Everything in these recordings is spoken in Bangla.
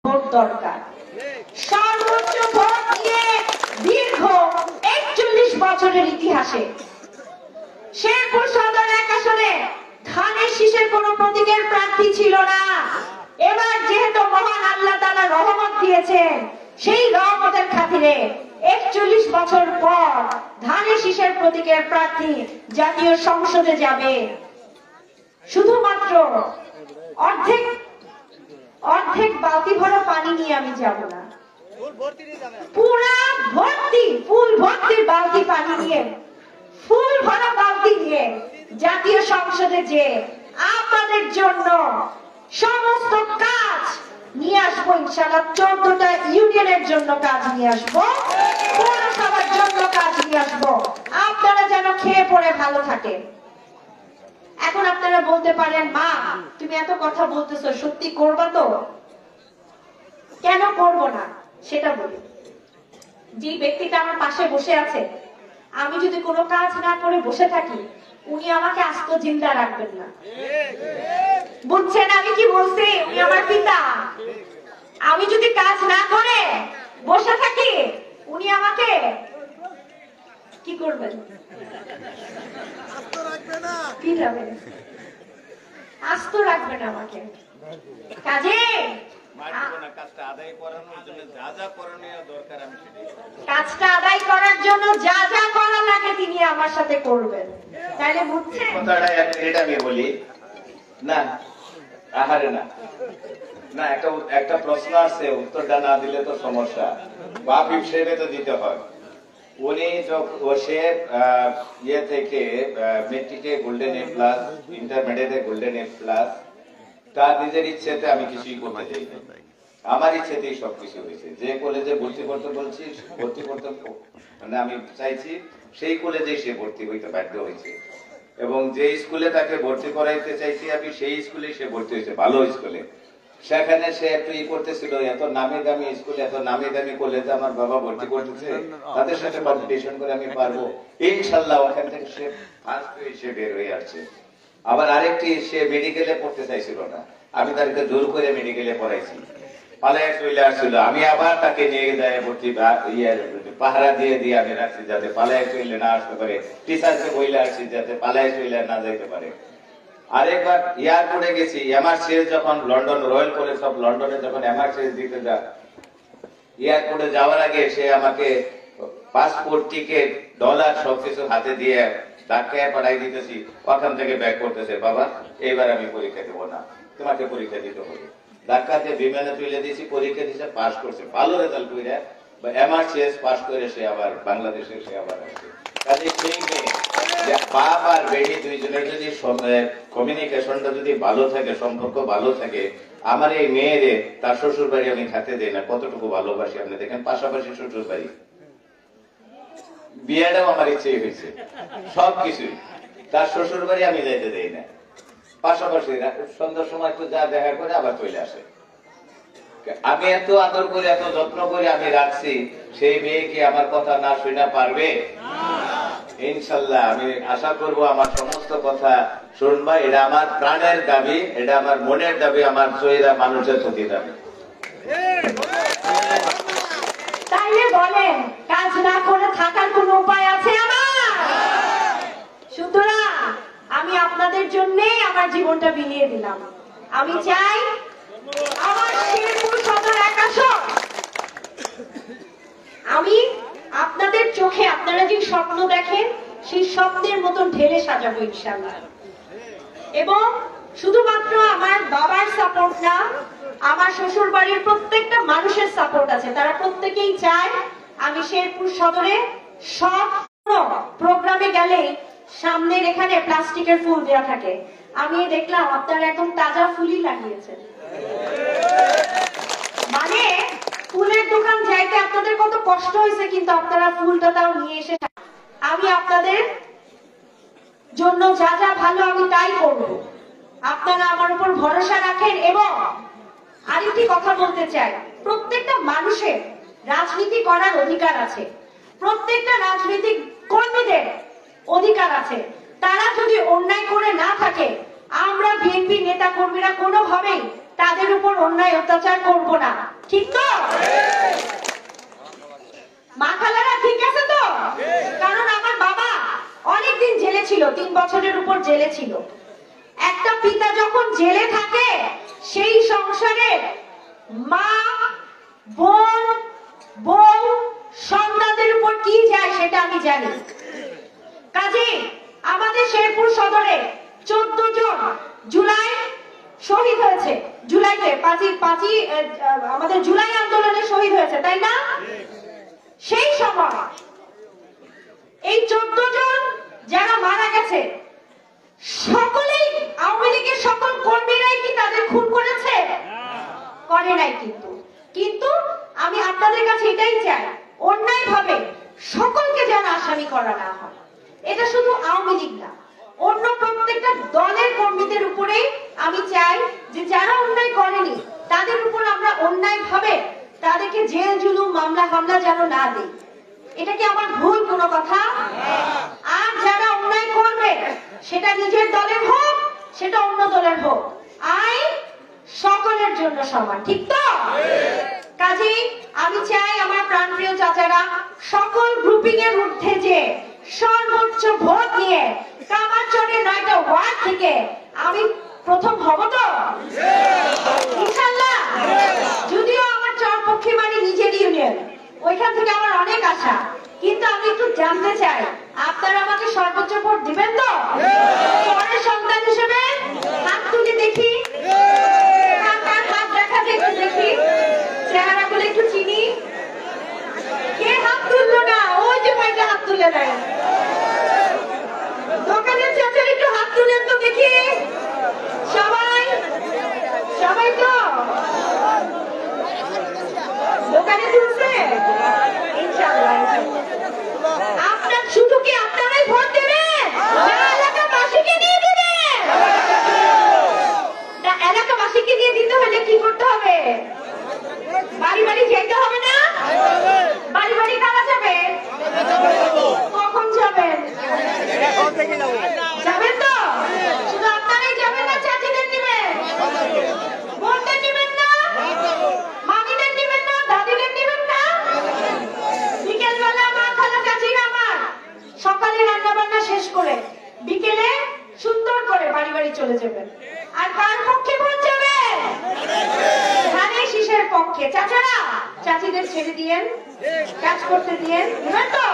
ভোট দরকার। সর্বোচ্চ ভোট দিয়ে দীর্ঘ ৪১ বছরের ইতিহাসে শেরপুর সদর ১ আসনে ধানের শীষের কোন প্রতীকের প্রার্থী ছিল না। এবার যেহেতু মহান আল্লাহ তাআলা রহমত দিয়েছেন, সেই রহমতের খাতিরে ৪১ বছর পর ধানের শীষের প্রতীকের প্রার্থী জাতীয় সংসদে যাবে। শুধুমাত্র অর্ধেক বালতি ভরা পানি নিয়ে আমি যাব না, পুরা ভর্তি ফুল ভর্তি বালতি পানি নিয়ে, ফুল ভরা বালতি নিয়ে জাতীয় সংসদে যে আপনাদের জন্য সমস্ত কাজ নিয়ে আসবো। ইনশাআল্লাহ 14টা ইউনিয়নের জন্য কাজ নিয়ে আসবো, পৌরসভার জন্য কাজ নিয়ে আসবো, আপনারা যেন খেয়ে পড়ে ভালো থাকেন। এখন আপনারা বলতে পারেন, মা তুমি এত কথা বলতেছো, সত্যি করবা তো? কেন করব না সেটা বলি। যে ব্যক্তিটা আমার পাশে বসে আছে, আমি যদি কোনো কাজ না করে বসে থাকি, উনি আমাকে আস্ত জিন্দা রাখবেন না। বুঝছেন আমি কি বলছি? উনি আমার পিতা। আমি যদি কাজ না করে বসে থাকি, উনি আমাকে কি করবেন? পিটাবেন, আস্ত রাখবেন আমাকে। কাজে কাজটা আদায় করার জন্য যা যা করা লাগে তিনি আমার সাথে করবেন। তাহলে বুঝছেন? এটা আমি বলি না, আহারে না না, একটা প্রশ্ন আছে, উত্তরটা না দিলে তো সমস্যা। বাপ হিসেবে তো দিতে হয়। উনি সে ইয়ে থেকে মেট্রিকে গোল্ডেন এ প্লাস, ইন্টারমিডিয়েটে গোল্ডেন এ প্লাস, তার নিজের ইচ্ছেতে আমি কিছুই করতে চাই না, আমার ইচ্ছেতেই সবকিছু হয়েছে। যে কলেজে ভর্তি করতে বলছি, ভর্তি করতে মানে আমি চাইছি, সেই কলেজে সে ভর্তি হইতে বাধ্য হয়েছে। এবং যে স্কুলে তাকে ভর্তি করাইতে চাইছি আমি, সেই স্কুলে সে ভর্তি হয়েছে, ভালো স্কুলে। সেখানে সে একটু ই করতেছিল, এত নামি দামি স্কুলে, এত নামি দামি কলেজে আমার বাবা ভর্তি করতেছে, তাদের সাথে কম্পিটিশন করে আমি পারবো ইনশাল্লাহ। ওখান থেকে সে ফার্স্ট হয়ে সে বের হয়ে আসছে। আবার আরেকটি, সে মেডিকেলে পড়তে চাইছিল না, আমি তাকে জোর করে মেডিকেলে পড়াইছি, পালায় চলে আসছিল। আমি আবার তাকে নিয়ে যায় ভর্তি পাহারা দিয়ে দিয়ে আমি রাখছি, যাতে পালায় চলে না আসতে পারে। টিচারকে বইলে আসছি যাতে পালায় চলে না যাইতে পারে। আরেকবার এয়ারপোর্টে গেছি, এমার্জেন্সি যখন লন্ডন রয়্যাল কলেজ অফ লন্ডনে যখন এমার্জেন্সি দিতে যা, এয়ারপোর্টে যাওয়ার আগে সে আমাকে পাসপোর্ট, টিকিট, ডলার সবকিছু হাতে দিয়ে ধাক্কায় পাঠাই দিতেছি, ওখান থেকে ব্যাক করতেছে, বাবা এইবার আমি পরীক্ষা দেবো না, তোমাকে পরীক্ষা দিতে হবে। ধাক্কা দিয়ে বিমানে তুলে দিয়েছি, পরীক্ষা দিয়েছে, পাস করছে, ভালো রেজাল্ট করে এমআরসিএস পাস করে সে আবার বাংলাদেশে সে আবার আসে। কাজে সেই মেয়ে, বাপ আর বেটি দুইজনের যদি কমিউনিকেশনটা যদি ভালো থাকে, সম্পর্ক ভালো থাকে, আমার এই মেয়েরে তার শ্বশুর বাড়ি আমি থাকতে দেই না, কতটুকু ভালোবাসি আপনি দেখেন। পাশাপাশি শ্বশুর বাড়ি, বিয়েটাও আমার ইচ্ছে হয়েছে, সবকিছুই তার শ্বশুর বাড়ি আমি যাইতে দেই না। পাশাপাশি সন্ধ্যার সময় একটু যা দেখা করে আবার চলে আসে। আমি এত আদর করে, এত যত্ন করে আমি রাখছি, সেই মেয়ে কি আমার কথা না শুনে পারবে? ইনশাল্লাহ আমি আশা করব আমার সমস্ত কথা শুনবা। এটা আমার প্রাণের দাবি, এটা আমার মনের দাবি, আমার সহিরা মানুষের প্রতি দাবি। তাইলে বলেন, কাজ না করে থাকার কোন উপায় আছে আমার? সুতরাং আমি আপনাদের জন্যই আমার জীবনটা বিলিয়ে দিলাম। আমি চাই আমার শেরপুর সদর ১ আসন আমি আপনাদের চোখে, আপনারা যে স্বপ্ন দেখেন, সেই স্বপ্নের মতন ঢেলে সাজাবো ইনশাআল্লাহ। এবং শুধুমাত্র আমার বাবার সাপোর্ট না, আমার শ্বশুর বাড়ির প্রত্যেকটা মানুষের সাপোর্ট আছে। তারা প্রত্যেকেই চায় আমি শেরপুর সদরে সব প্রোগ্রামে গেলে সামনের এখানে প্লাস্টিকের ফুল দেওয়া থাকে। আমি দেখলাম আপনারা একদম তাজা ফুলই লাগিয়েছেন। মানে ফুলের দোকান যাইতে আপনাদের কত কষ্ট হয়েছে, কিন্তু আপনারা ফুলটা তাও নিয়ে এসে, আমি আপনাদের জন্য যা যা ভালো আমি তাই করব। আপনারা আমার উপর ভরসা রাখেন। এবং আরেকটি কথা বলতে চাই, প্রত্যেকটা মানুষের রাজনীতি করার অধিকার আছে, প্রত্যেকটা রাজনৈতিক কর্মীদের অধিকার আছে। তারা যদি অন্যায় করে না থাকে, আমরা বিএনপি নেতা কর্মীরা কোনোভাবেই তাদের উপর অন্যায় অত্যাচার করব না। ঠিক তো? মা খালারা ঠিক আছে তো? কারণ আমার বাবা অনেকদিন জেলে ছিল, 3 বছরের উপর জেলে ছিল। একটা পিতা যখন জেলে থাকে সেই সংসারে মা, বোন, বউ, সন্তানদের উপর কি যায় সেটা আমি জানি। কাজে আমাদের শেরপুর সদরে 14 জন জুলাই শহীদ হয়েছে। জুলাইতে পাঁচই আমাদের জুলাই আন্দোলনে শহীদ হয়েছে, তাই না? সেই সময় এই 14 জন যারা মারা গেছে সকলেই আওয়ামী লীগের সকল কর্মীরাই কি তাদের খুন করেছে? করে নাই। কিন্তু আমি আপনাদের কাছে এটাই চাই, অন্যায় ভাবে সকলকে যেন আসামি করা না হয়। এটা শুধু আওয়ামী লীগ না, অন্য প্রত্যেকটা দলের কর্মীদের উপরেই আমি চাই যে যারা অন্যায় করেনি তাদের উপর আমরা অন্যায় ভাবে তাদেরকে জেল জুলুম মামলা হামলা যেন না দিই। এটা কি আমার ভুল কোনো কথা? আর যারা অন্যায় করবে সেটা নিজের দলের হোক সেটা অন্য দলের হোক, আইন সকলের জন্য সমান, ঠিক তো? কাজেই আমি চাই আমার প্রাণপ্রিয় চাচারা সকল গ্রুপিং এর ঊর্ধ্বে যে সর্বোচ্চ ভোট নিয়ে কামারচরের 9টা ওয়ার্ড থেকে আমি প্রথম হব তো ইনশাআল্লাহ। যদিও আমার চরপক্ষী মানে নিজের ইউনিয়ন, ওইখান থেকে আমার অনেক আশা, কিন্তু আমি একটু জানতে চাই আপনারা আমাকে সর্বোচ্চ ভোট দিবেন তো? চরের সন্তান হিসেবে হাত তুলে দেখি, হাত দেখা একটু দেখি, চেহারাগুলো একটু চিনি। কে হাত তুললো না? ওই যে ভাইটা হাত তুলে দেয়। দোকানের চাচার একটু হাত তুলেন তো দেখি। সবাই সবাই তো দোকানে তুলছে ইনশাআল্লাহ। আপনার শুধু কি আপনারাই ভোট দেবেন না এলাকাবাসীকে নিয়ে দেবেন? না এলাকাবাসীকে নিয়ে দিতে হলে কি করতে হবে? বাড়ি বাড়ি যেতে হবে না? বাড়ি বাড়ি কারা যাবে? কখন যাবেন? যাবেন তো? শুধু আপনারাই যাবেন না চাচিদের নিবেন? বোনদের নিবেন না? মামিদের নিবেন না? দাদিদের নিবেন না? বিকেলবেলা মা খালা চাচিরা আমার সকালে রান্না বান্না শেষ করে বিকেলে সুন্দর করে বাড়ি বাড়ি চলে যাবেন। আর কার পক্ষে ভোট যাবেন? ধানের শীষের পক্ষে। চাচারা চাচিদের ছেড়ে দিয়েন, কাজ করতে দিয়েন, বুঝলেন তো?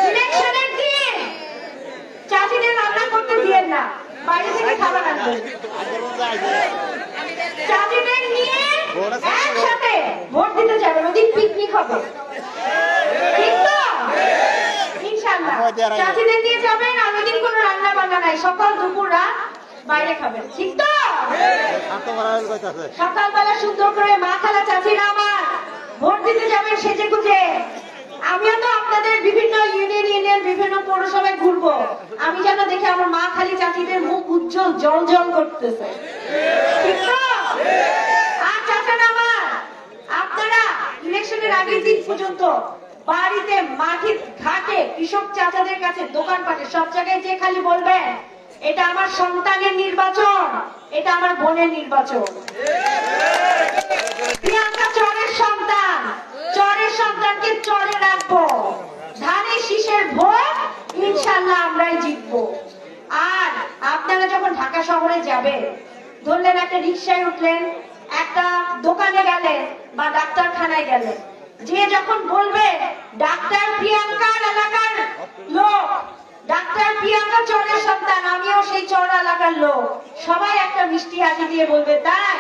ইলেকশনের দিন চাচিদের রান্না করতে দিয়েন না, বাইরে থেকে খাবার আনবেন। চাচিদের নিয়ে একসাথে ভোট দিতে যাবেন, ওদিন পিকনিক হবে, ঠিক তো? ইনশাআল্লাহ চাচিদের দিয়ে যাবেন, আর ওদিন কোনো রান্না বান্না নাই, সকাল দুপুর রাত বাইরে খাবেন, ঠিক তো? সকালবেলা সুন্দর করে মা খালা চাচিরা আমার ভোট দিতে যাবেন সেজে গুজে। আমিও তো আপনাদের বিভিন্ন ইউনিয়ন বিভিন্ন পৌরসভায় ঘুরবো, আমি যেন দেখে আমার মা খালি চাচিদের মুখ উজ্জ্বল জল জল করতেছে, ঠিক তো? আর চাচারা আমার আপনারা ইলেকশনের আগের দিন পর্যন্ত বাড়িতে মাঠে ঘাটে কৃষক চাচাদের কাছে দোকানপাটে সব জায়গায় যে খালি বলবেন এটা আমার সন্তানের নির্বাচন, এটা আমার বোনের নির্বাচন। প্রিয়াঙ্কা চরের সন্তান, চরের সন্তানকে চরে রাখবো, ধানের শীষের ভোট ইনশাআল্লাহ আমরাই জিতবো। আর আপনারা যখন ঢাকা শহরে যাবেন, ধরলেন একটা রিক্সায় উঠলেন, একটা দোকানে গেলেন বা ডাক্তারখানায় গেলেন, যে যখন বলবে ডাক্তার প্রিয়াঙ্কার এলাকার লোক, ডাক্তার প্রিয়াঙ্কা চরের সন্তান, আমিও সেই চর এলাকার লোক, সবাই একটা মিষ্টি হাসি দিয়ে বলবে তাই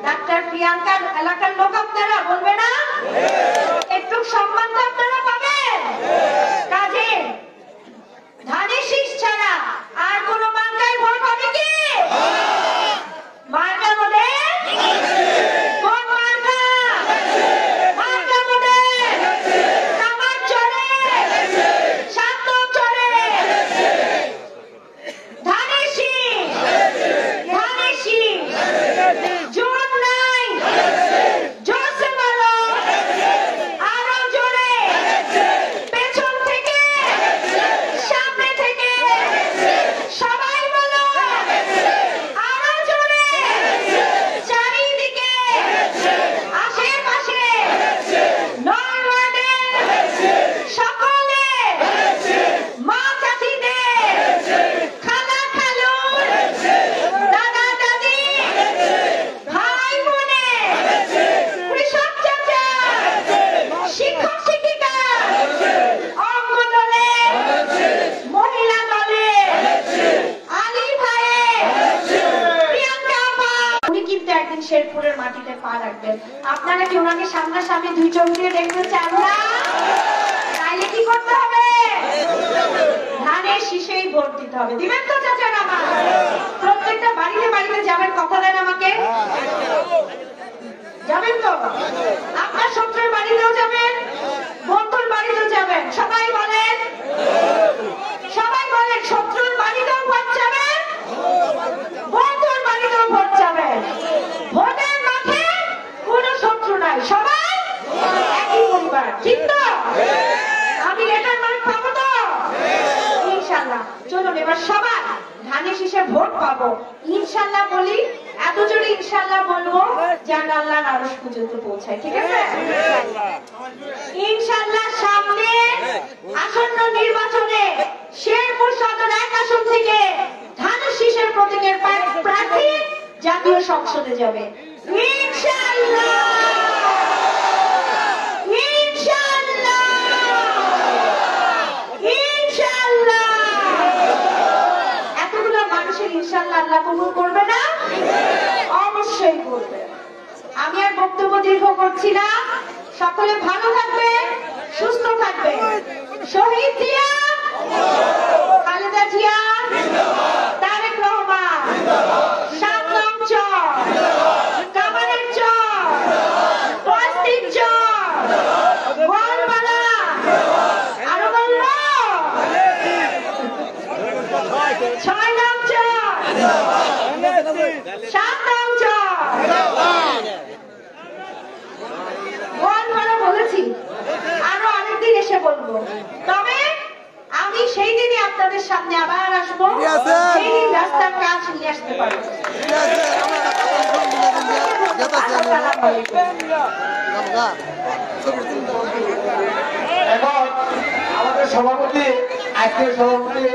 ডাক্তার প্রিয়াঙ্কার এলাকার লোক আপনারা, বলবে না? একটু সম্মান তো আপনারা পাবেন। কাজে ধানের শীষ ছাড়া আর কোন মার্কায় ভোট হবে কি? মার্কার মধ্যে কোন মার্কা? মার্কার মধ্যে কামার চরে, সাতম চরে ধানের শীষ, ধানের শীষ। জোর নাই, জোরসে বলো, আরো জোরে। আপনারা কি ওনাকে সামনাসামনি দুই চোখ দিয়ে দেখতে চান না? তাইলে কি করতে হবে? ধানের শীষেই ভোট দিতে হবে। দিবেন তো চাচা আমার? প্রত্যেকটা বাড়িতে বাড়িতে যাবেন, কথা দেন আমাকে। যাবেন তো? আপনার শত্রুর বাড়িতেও যাবেন, বন্ধুর বাড়িতেও যাবেন। সবাই বলেন, সবাই বলেন, শত্রুর বাড়িতেও ভোট যাবেন, বন্ধুর বাড়িতেও ভোট যাবেন। ভোটের মাঠে কোনো শত্রু নাই, সবাই একই পরিবার, ঠিক তো? আমি লেটার মার্ক পাবো তো ইনশাল্লাহ। চলুন এবার সবাই ধানের শীষে ভোট পাবো ইনশাল্লাহ বলি। এত জোরে ইনশাল্লাহ বলবো যেন আল্লাহর আরশ পর্যন্ত পৌঁছায়, ঠিক আছে? ইনশাল্লাহ সামনে আসন্ন নির্বাচনে শেরপুর সদর 1 আসন থেকে ধানের শীষের প্রতীকের প্রার্থী জাতীয় সংসদে যাবে ইনশাল্লাহ। ইনশাআল্লাহ আল্লাহ কবুল করবে না? অবশ্যই করবে। আমি আর বক্তব্য দীর্ঘ করছি না। সকলে ভালো থাকবেন, সুস্থ থাকবেন। শহীদ জিয়া, খালেদা জিয়া, তারেক রহমান, 7 নং চর, কামারের চর, পয়স্তির চর, গোয়ালপাড়া, আরো বলল 6 নং চর, 7 নং চর, গোয়ালপাড়া বলেছি, আরো আরেকদিন এসে বলবো। তবে আমি সেই দিনই আপনাদের সামনে আবার আসবো, সেই দিন রাস্তার কাজ নিয়ে আসতে পারবো। এখন আমাদের সভাপতি, আজকের সভাপতি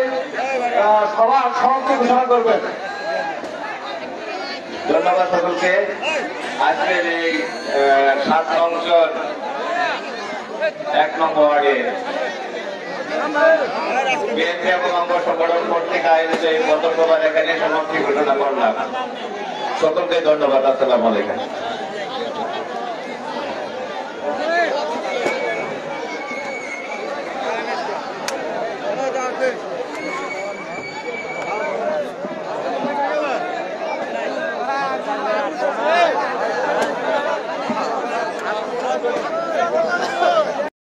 সবার সমাপ্তি ঘোষণা করবেন। ধন্যবাদ সকলকে। আজকের এই 7 নং চর 1 নম্বর ওয়ার্ডে বিএনপি এবং অঙ্গ সংগঠন কর্তৃক আয়োজিত এই পথসভার এখানে সমাপ্তি ঘোষণা করলাম। সকলকে ধন্যবাদ। আসসালামু আলাইকুম।